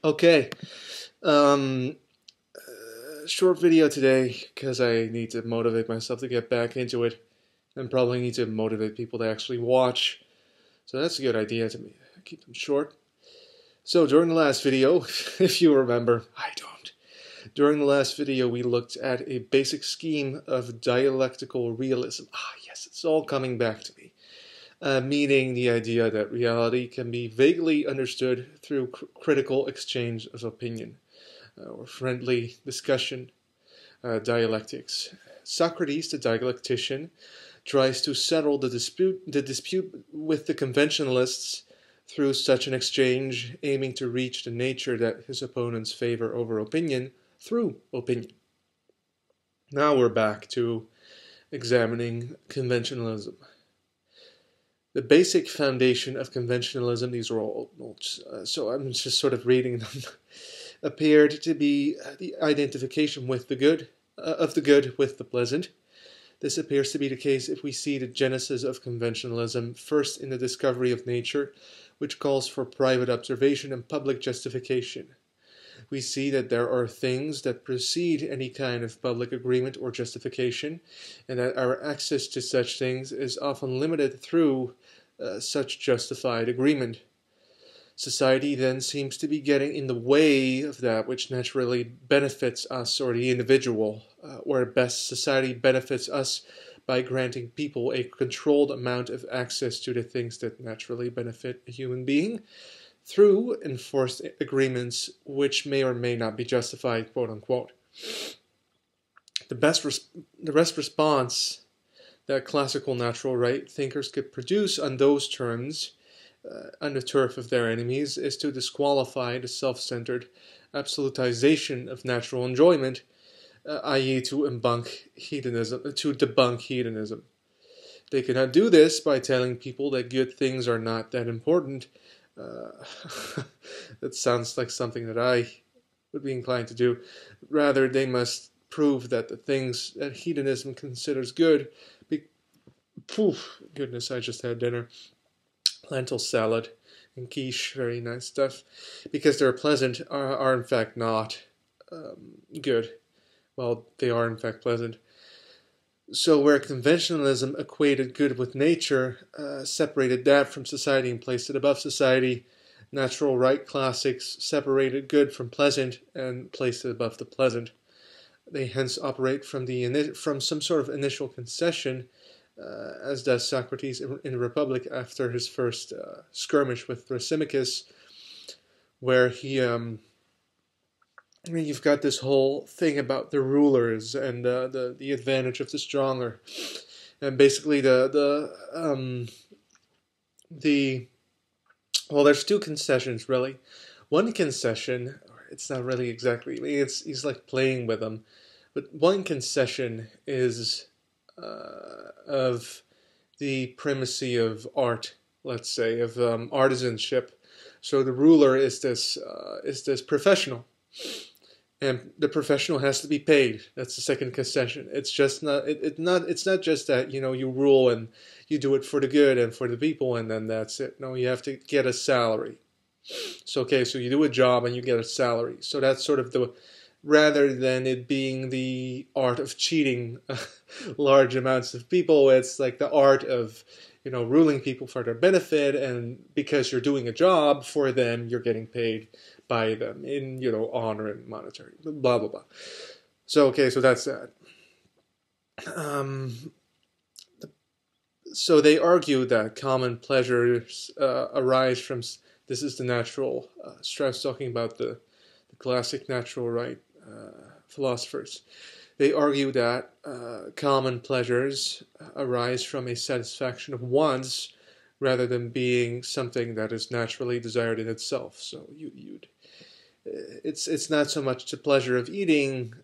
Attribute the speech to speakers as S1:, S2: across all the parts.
S1: Okay, um, short video today because I need to motivate myself to get back into it and probably need to motivate people to actually watch. So that's a good idea to me. Keep them short. So during the last video, if you remember, I don't. During the last video, we looked at a basic scheme of dialectical realism. Ah, yes, it's all coming back to me. Meaning the idea that reality can be vaguely understood through critical exchange of opinion or friendly discussion, dialectics. Socrates, the dialectician, tries to settle the dispute with the conventionalists through such an exchange, aiming to reach the nature that his opponents favor over opinion through opinion. Now we're back to examining conventionalism. The basic foundation of conventionalism, these are all notes, so I'm just sort of reading them, appeared to be the identification with the good, of the good with the pleasant. This appears to be the case if we see the genesis of conventionalism first in the discovery of nature, which calls for private observation and public justification. We see that there are things that precede any kind of public agreement or justification, and that our access to such things is often limited through such justified agreement. Society then seems to be getting in the way of that which naturally benefits us or the individual, or at best, society benefits us by granting people a controlled amount of access to the things that naturally benefit a human being through enforced agreements which may or may not be justified, quote unquote. The best response that classical natural right thinkers could produce on those terms, on the turf of their enemies, is to disqualify the self-centered absolutization of natural enjoyment, i.e., to debunk hedonism. They cannot do this by telling people that good things are not that important. Uh, that sounds like something that I would be inclined to do. Rather, they must prove that the things that hedonism considers good. Goodness, I just had dinner. Lentil salad and quiche, very nice stuff. Because they're pleasant, are in fact not good. Well, they are in fact pleasant. So where conventionalism equated good with nature, separated that from society and placed it above society, natural right classics separated good from pleasant and placed it above the pleasant. They hence operate from some sort of initial concession, as does Socrates in the Republic after his first skirmish with Thrasymachus, where you've got this whole thing about the rulers and the advantage of the stronger, and basically the well, there's two concessions really. One concession, it's not really exactly. I mean, he's like playing with them, but one concession is of the primacy of art, let's say, of artisanship. So the ruler is this professional, and the professional has to be paid. That's the second concession. It's just not it's not just that you rule and you do it for the good and for the people and then that's it. No, you have to get a salary. So okay, so you do a job and you get a salary. So that's sort of the rather than it being the art of cheating large amounts of people, it's like the art of ruling people for their benefit, and because you're doing a job for them, you're getting paid by them in honor and monetary blah blah blah. So okay, so that's that. Um, so they argue that common pleasures arise from this is the natural. Strauss talking about the classic natural right philosophers. They argue that common pleasures arise from a satisfaction of wants rather than being something that is naturally desired in itself. So it's not so much the pleasure of eating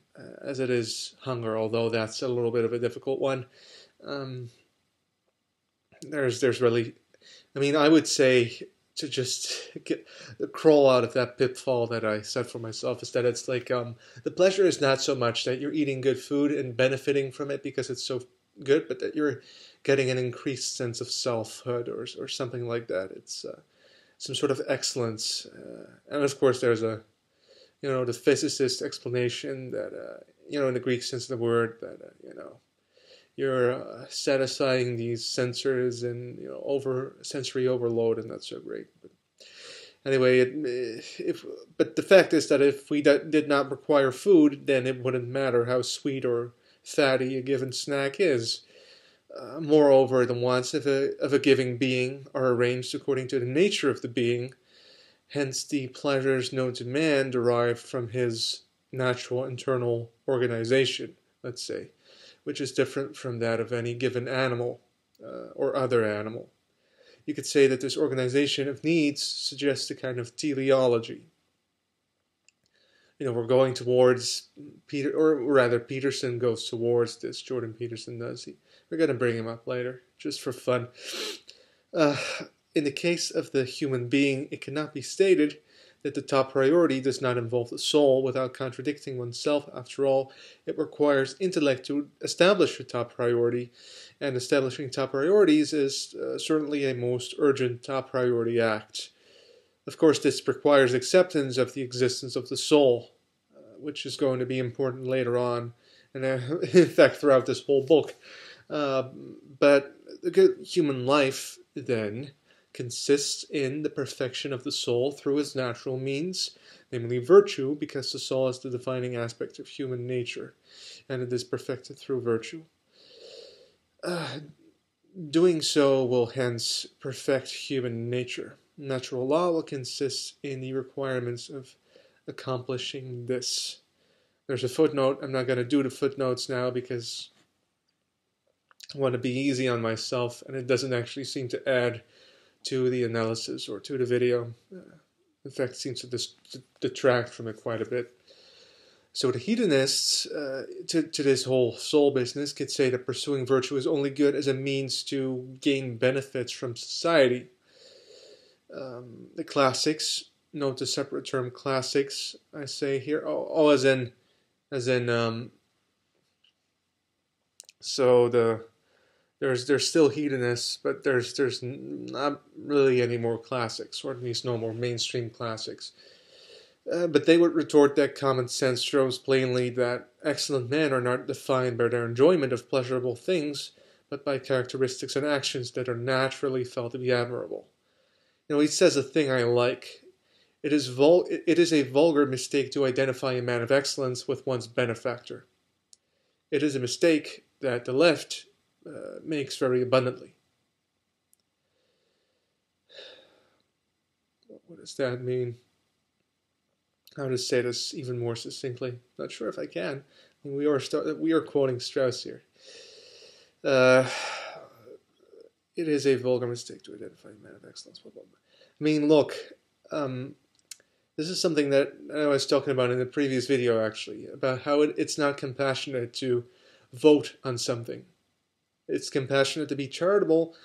S1: as it is hunger, although that's a little bit of a difficult one. Um, there's really, I mean, I would say to just crawl out of that pitfall that I set for myself is that it's like the pleasure is not so much that you're eating good food and benefiting from it because it's so good, but that you're getting an increased sense of selfhood or something like that. It's some sort of excellence. And of course, there's the physicist explanation that, in the Greek sense of the word, that, you're satisfying these sensors and, sensory overload, and that's so great. But anyway, but the fact is that if we did not require food, then it wouldn't matter how sweet or fatty a given snack is. Moreover, the wants of a given being are arranged according to the nature of the being. Hence, the pleasures known to man derive from his natural internal organization, let's say, which is different from that of any given animal or other animal. You could say that this organization of needs suggests a kind of teleology. We're going towards Peterson goes towards this. Jordan Peterson does. We're going to bring him up later, just for fun. In the case of the human being, it cannot be stated that the top priority does not involve the soul without contradicting oneself. After all, it requires intellect to establish a top priority, and establishing top priorities is certainly a most urgent top priority act. Of course, this requires acceptance of the existence of the soul, which is going to be important later on, and in fact throughout this whole book. But the good human life, then, consists in the perfection of the soul through its natural means, namely virtue, because the soul is the defining aspect of human nature, and it is perfected through virtue. Doing so will hence perfect human nature. Natural law will consist in the requirements of accomplishing this. There's a footnote. I'm not going to do the footnotes now because I want to be easy on myself, and it doesn't actually seem to add to the analysis or to the video. In fact, it seems to detract from it quite a bit. So the hedonists, to this whole soul business, could say that pursuing virtue is only good as a means to gain benefits from society. The classics, note the separate term classics, I say here, there's still hedonists, but there's not really any more classics, or at least no more mainstream classics. But they would retort that common sense shows plainly that excellent men are not defined by their enjoyment of pleasurable things, but by characteristics and actions that are naturally felt to be admirable. He says a thing I like. It is a vulgar mistake to identify a man of excellence with one's benefactor. It is a mistake that the left makes very abundantly. What does that mean? How to say this even more succinctly? Not sure if I can. We are quoting Strauss here. It is a vulgar mistake to identify a man of excellence. Blah, blah, blah. I mean, look, this is something that I was talking about in the previous video, actually, about how it's not compassionate to vote on something. It's compassionate to be charitable.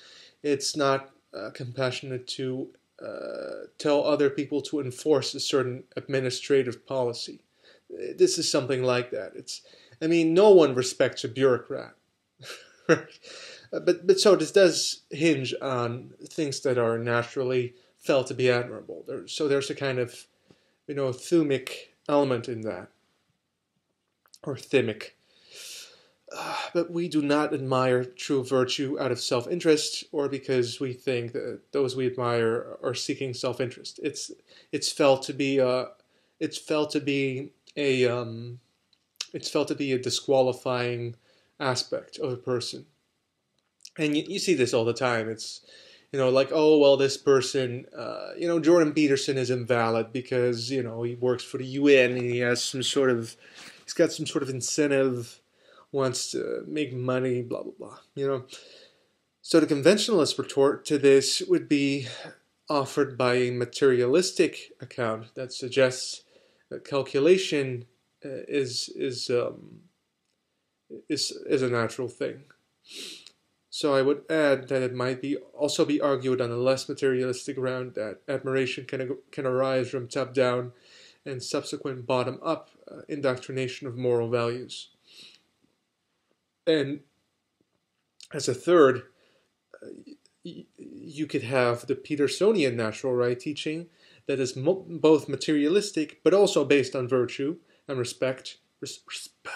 S1: It's not compassionate to tell other people to enforce a certain administrative policy. This is something like that. No one respects a bureaucrat. But so this does hinge on things that are naturally felt to be admirable. So there's a kind of, thumic element in that, or thymic. But we do not admire true virtue out of self-interest, or because we think that those we admire are seeking self-interest. It's felt to be a disqualifying aspect of a person, and you see this all the time. It's like, oh well, this person, Jordan Peterson is invalid because he works for the UN and he's got some sort of incentive. Wants to make money, blah, blah, blah, So the conventionalist retort to this would be offered by a materialistic account that suggests that calculation is a natural thing. So I would add that it might also be argued on a less materialistic ground that admiration can arise from top-down and subsequent bottom-up indoctrination of moral values. And as a third, you could have the Petersonian natural right teaching that is both materialistic but also based on virtue and respect. Respect.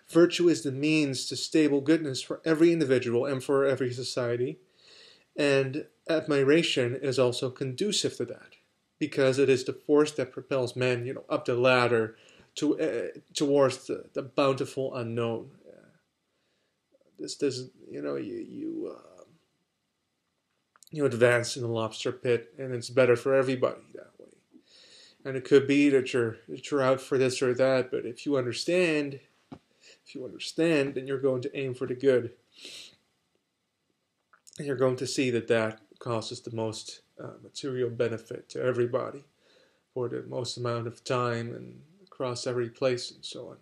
S1: Virtue is the means to stable goodness for every individual and for every society, and admiration is also conducive to that, because it is the force that propels men, up the ladder towards the bountiful unknown. This you advance in the lobster pit, and it's better for everybody that way. And it could be that you're out for this or that, but if you understand, then you're going to aim for the good, and you're going to see that causes the most material benefit to everybody for the most amount of time and across every place and so on.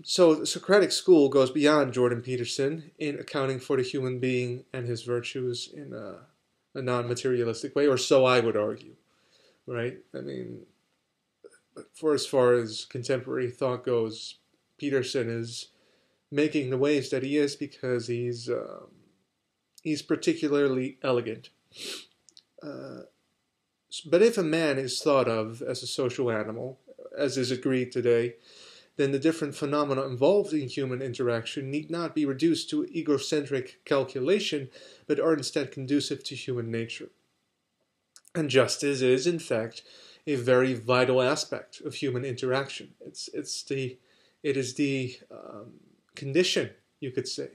S1: So the Socratic school goes beyond Jordan Peterson in accounting for the human being and his virtues in a non-materialistic way, or so I would argue, right? I mean, for as far as contemporary thought goes, Peterson is making the waves that he is because he's particularly elegant. But if a man is thought of as a social animal, as is agreed today, then the different phenomena involved in human interaction need not be reduced to egocentric calculation, but are instead conducive to human nature. And justice is, in fact, a very vital aspect of human interaction. It is the condition, you could say,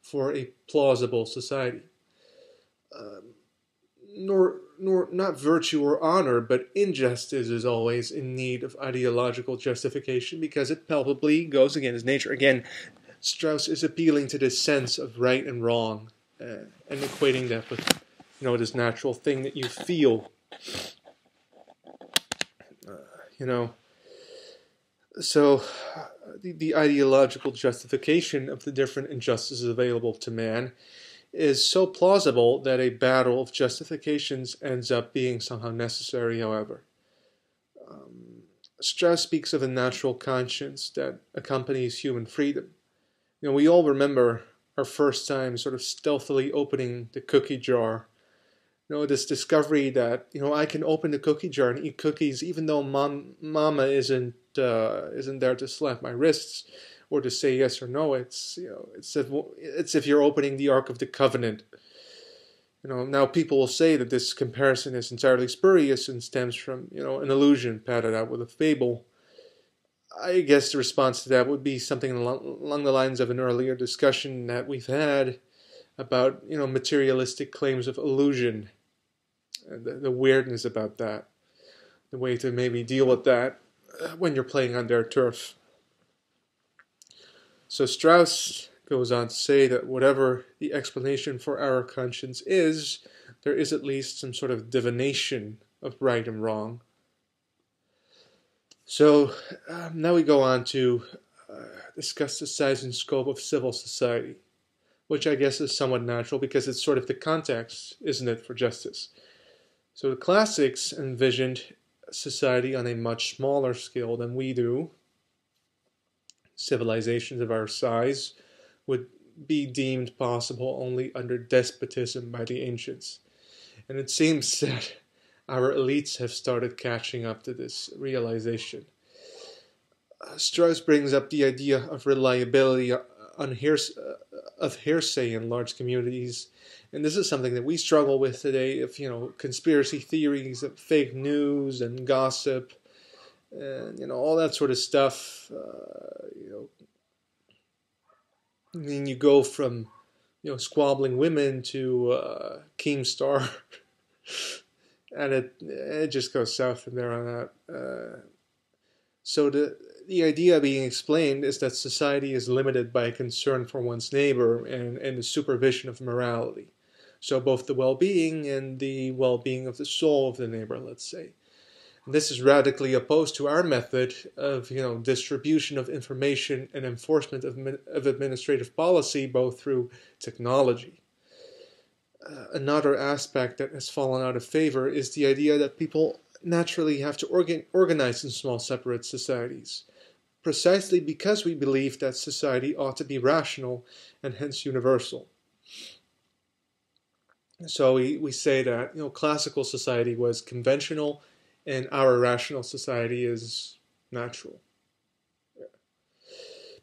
S1: for a plausible society. Not virtue or honor, but injustice is always in need of ideological justification because it palpably goes against nature. Again, Strauss is appealing to this sense of right and wrong and equating that with, this natural thing that you feel. So the ideological justification of the different injustices available to man is so plausible that a battle of justifications ends up being somehow necessary, however. Strauss speaks of a natural conscience that accompanies human freedom. We all remember our first time sort of stealthily opening the cookie jar. This discovery that, I can open the cookie jar and eat cookies even though mama isn't there to slap my wrists or to say yes or no. It's if you're opening the Ark of the Covenant. Now people will say that this comparison is entirely spurious and stems from, an illusion padded out with a fable. I guess the response to that would be something along the lines of an earlier discussion that we've had about, materialistic claims of illusion and the weirdness about that. The way to maybe deal with that when you're playing on their turf. So Strauss goes on to say that whatever the explanation for our conscience is, there is at least some sort of divination of right and wrong. So now we go on to discuss the size and scope of civil society, which I guess is somewhat natural because it's sort of the context, isn't it, for justice? So the classics envisioned society on a much smaller scale than we do. Civilizations of our size would be deemed possible only under despotism by the ancients. And it seems that our elites have started catching up to this realization. Strauss brings up the idea of reliability of hearsay in large communities. And this is something that we struggle with today, if conspiracy theories, of fake news and gossip, and all that sort of stuff. I mean, you go from squabbling women to Keemstar, and it just goes south from there on out. So the idea being explained is that society is limited by a concern for one's neighbor and the supervision of morality. So both the well-being and the well-being of the soul of the neighbor, let's say. And this is radically opposed to our method of distribution of information and enforcement of administrative policy, both through technology. Another aspect that has fallen out of favor is the idea that people naturally have to organize in small separate societies, precisely because we believe that society ought to be rational and hence universal. So we say that classical society was conventional, and our rational society is natural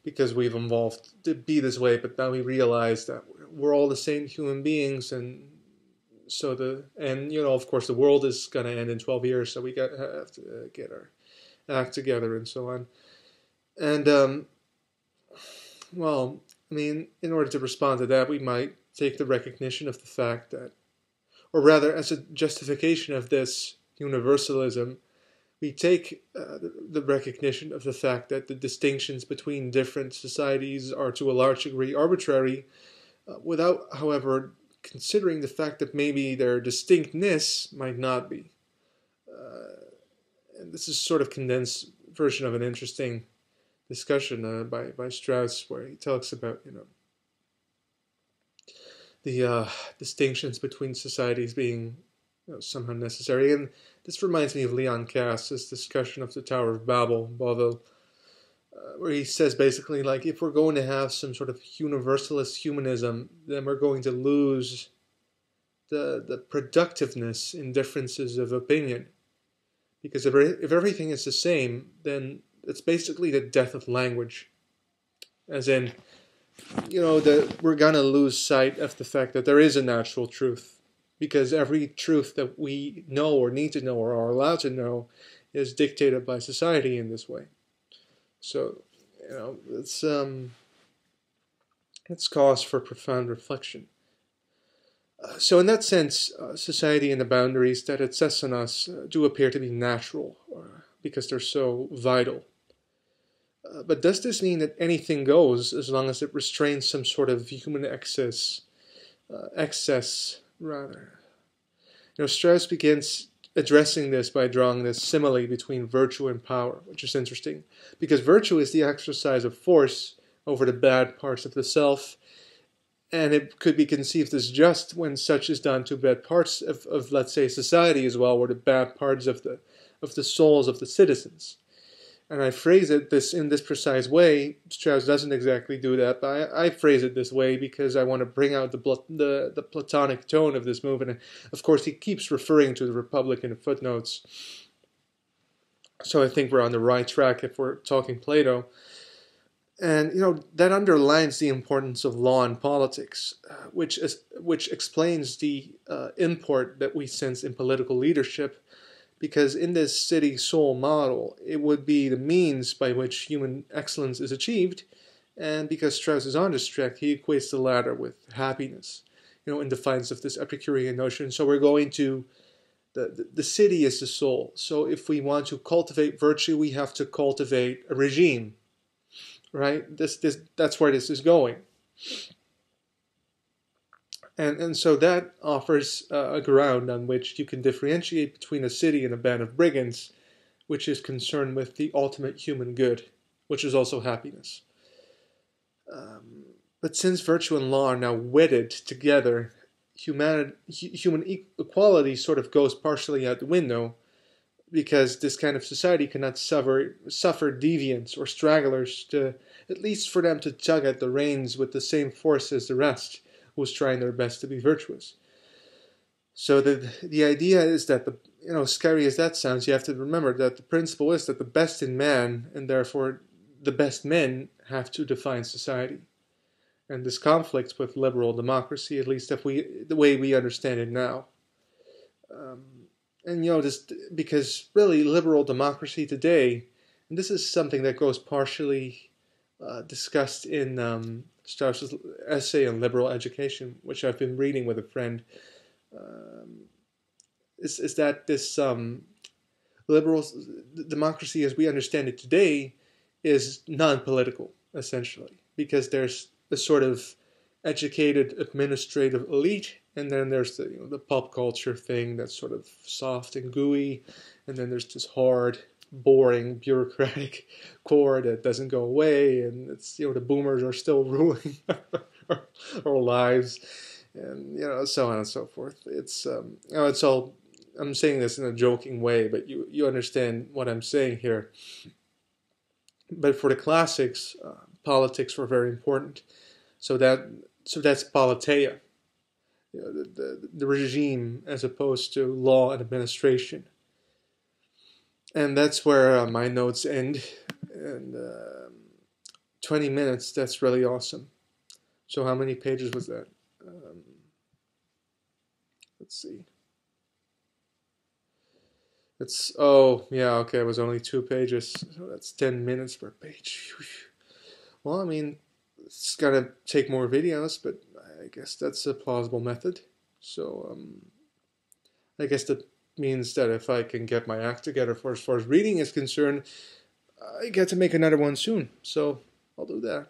S1: because we've evolved to be this way. But now we realize that we're all the same human beings, and so of course the world is going to end in 12 years, so we have to get our act together and so on. And well, I mean, in order to respond to that, we might take the recognition of the fact that, or rather, as a justification of this universalism, we take the recognition of the fact that the distinctions between different societies are to a large degree arbitrary, without, however, considering the fact that maybe their distinctness might not be. And this is sort of condensed version of an interesting discussion by Strauss, where he talks about the distinctions between societies being somehow necessary. And this reminds me of Leon Kass's discussion of the Tower of Babel, where he says basically, like, if we're going to have some sort of universalist humanism, then we're going to lose the productiveness in differences of opinion. Because if everything is the same, then it's basically the death of language. As in, we're going to lose sight of the fact that there is a natural truth. Because every truth that we know or need to know or are allowed to know is dictated by society in this way. So, it's cause for profound reflection. So in that sense, society and the boundaries that it sets on us do appear to be natural, because they're so vital. But does this mean that anything goes as long as it restrains some sort of human excess rather? Strauss begins addressing this by drawing this simile between virtue and power, which is interesting, because virtue is the exercise of force over the bad parts of the self, and it could be conceived as just when such is done to bad parts of let's say, society as well, or the bad parts of the souls of the citizens. And I phrase it in this precise way. Strauss doesn't exactly do that, but I phrase it this way because I want to bring out the Platonic tone of this movement. And of course, he keeps referring to the Republic in the footnotes. So I think we're on the right track if we're talking Plato. And that underlines the importance of law in politics, which explains the import that we sense in political leadership. Because in this city-soul model, it would be the means by which human excellence is achieved, and because Strauss is on this track, he equates the latter with happiness, in defiance of this Epicurean notion. So we're going to, the city is the soul. So if we want to cultivate virtue, we have to cultivate a regime, right? That's where this is going. And so that offers a ground on which you can differentiate between a city and a band of brigands, which is concerned with the ultimate human good, which is also happiness. But since virtue and law are now wedded together, human equality sort of goes partially out the window, because this kind of society cannot suffer deviants or stragglers, at least for them to tug at the reins with the same force as the rest, who's trying their best to be virtuous. So the idea is that, scary as that sounds, you have to remember that the principle is that the best in man, and therefore the best men, have to define society. And this conflicts with liberal democracy, at least the way we understand it now. Because really liberal democracy today, and this is something that goes partially discussed in Strauss's essay on liberal education, which I've been reading with a friend, is that this liberal democracy as we understand it today is non-political, essentially, because there's a sort of educated administrative elite, and then there's the pop culture thing that's sort of soft and gooey, and then there's this hard, boring, bureaucratic core that doesn't go away, and it's the boomers are still ruling our lives, and so on and so forth. It's it's all. I'm saying this in a joking way, but you understand what I'm saying here. But for the classics, politics were very important. So that's politeia. the regime as opposed to law and administration. And that's where my notes end. And 20 minutes, that's really awesome. So how many pages was that? Let's see. Oh, yeah, okay, it was only 2 pages. So that's 10 minutes per page. Well, I mean, it's gonna take more videos, but I guess that's a plausible method. So, I guess that means that if I can get my act together as far as reading is concerned, I get to make another one soon. So, I'll do that.